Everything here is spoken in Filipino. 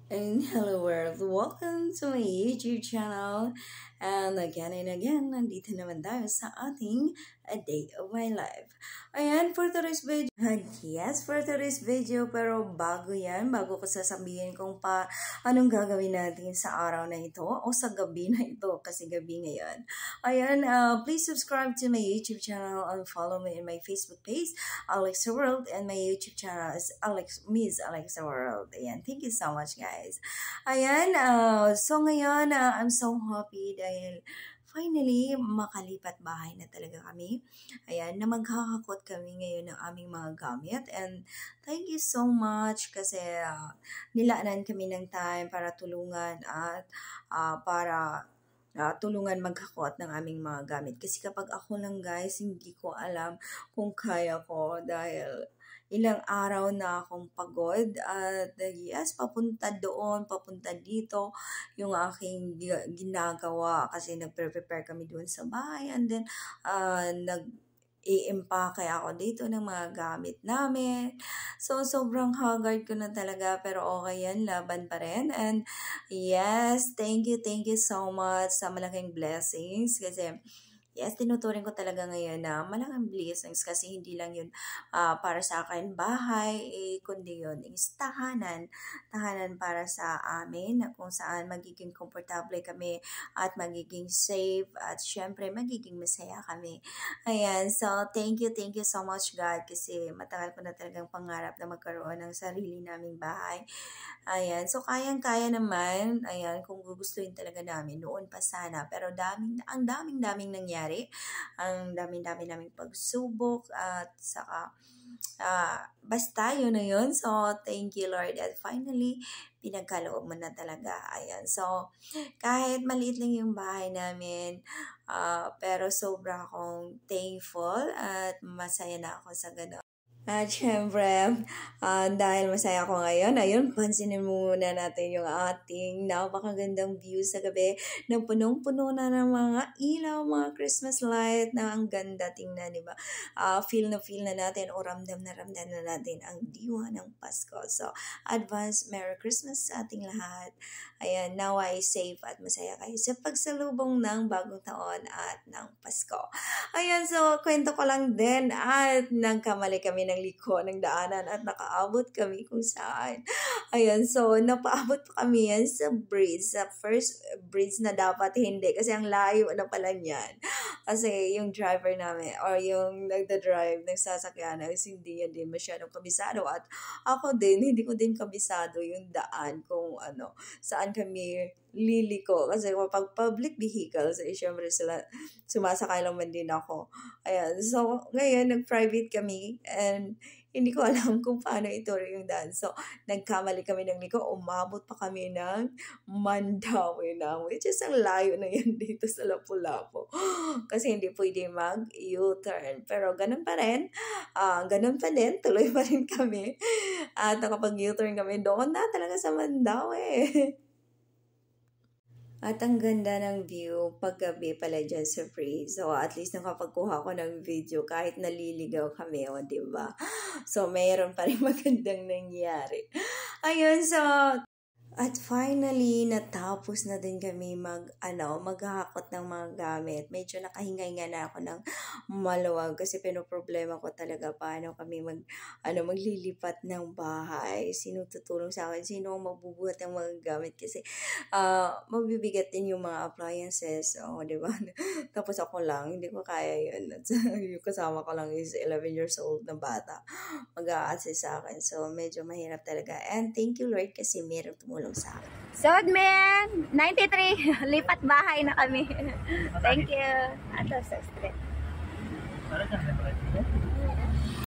And hello world, welcome to my YouTube channel. And again, nandito naman tayo sa ating A Day of My Life. Ayan, for today's video, yes, for today's video, pero bago ko sasabihin kung anong gagawin natin sa araw na ito o sa gabi na ito, kasi gabi ngayon. Ayan, please subscribe to my YouTube channel and follow me in my Facebook page, Alexa World, and my YouTube channel is Miss Alexa World. Ayan, thank you so much guys. Ayan, so ngayon, I'm so happy dahil finally, makalipat bahay na talaga kami. Ayan, na maghahakot kami ngayon ng aming mga gamit. And thank you so much kasi nilaanan kami ng time para tulungan at tulungan maghakot ng aming mga gamit. Kasi kapag ako lang guys, hindi ko alam kung kaya ko dahil ilang araw na akong pagod at yes, papunta doon, papunta dito yung aking ginagawa kasi nagpre-prepare kami doon sa bahay and then i-empake ako dito ng mga gamit namin. So, sobrang haggard ko na talaga pero okay yan, laban pa rin. And yes, thank you so much sa malaking blessings kasi yes, tinuturing ko talaga ngayon na malaking blessings kasi hindi lang yun para sa akin bahay, kundi yun is tahanan para sa amin na kung saan magiging komportable kami at magiging safe at syempre magiging masaya kami. Ayan, so thank you so much God kasi matagal ko na talagang pangarap na magkaroon ng sarili naming bahay. Ayan, so kayang-kaya naman, ayan, kung gugustuhin talaga namin, noon pa sana, pero ang daming nangyari. Ang dami-dami naming pagsubok at saka basta yun na yun. So, thank you Lord at finally, pinagkaloob mo na talaga. Ayan. So, kahit maliit lang yung bahay namin, pero sobra akong thankful at masaya na ako sa gano'n. At syempre, dahil masaya ako ngayon, ayun, pansinin muna natin yung ating napakagandang view sa gabi na punong-puno na ng mga ilaw, mga Christmas light na ang ganda tingnan, di ba? Feel na natin o ramdam na natin ang diwa ng Pasko. So, advance Merry Christmas sa ating lahat. Ayan, naway safe at masaya kayo sa pagsalubong ng bagong taon at ng Pasko. Ayan, so kwento ko lang din at nagkamali kami ng liko ng daanan at nakaabot kami kung saan. Ayan, so napaabot pa kami yan sa bridge, sa first bridge na dapat hindi kasi ang layo na pala niyan. Kasi yung driver namin or yung nagda-drive ng sasakyan is hindi yan din masyadong kabisado at ako din, hindi ko din kabisado yung daan kung saan kami liliko kasi kapag public vehicles, syempre sila sumasakay lang man din ako. Ayan, so ngayon nag-private kami and hindi ko alam kung paano ituro yung daan. So, nagkamali kami ng liko, umabot pa kami ng Mandawi na, which is ang layo na yan dito sa Lapu-Lapu. Kasi hindi pwede mag-U-turn. Pero ganun pa din, tuloy pa rin kami. At nakapag-U-turn kami doon na talaga sa Mandawi. At ang ganda ng view paggabi pala dyan sa freeze. So, at least nakapagkuha ko ng video kahit naliligaw kami, o diba? So, mayroon pa rin magandang nangyari. Ayun, so at finally, natapos na din kami maghahakot ng mga gamit. Medyo nakahinga na ako ng maluwag kasi pinoproblema ko talaga paano kami maglilipat ng bahay. Sino tutulong sa akin? Sino ang magbubuhat ng mga gamit? Kasi mabibigat din yung mga appliances. O, diba? Tapos ako lang, hindi ko kaya yun. Yung kasama ko lang is 11 years old na bata. Mag-a-assist sa akin. So, medyo mahirap talaga. And thank you Lord kasi meron tumulong sa akin. So, man, 93, lipat bahay na kami. Thank you. Ato sa street.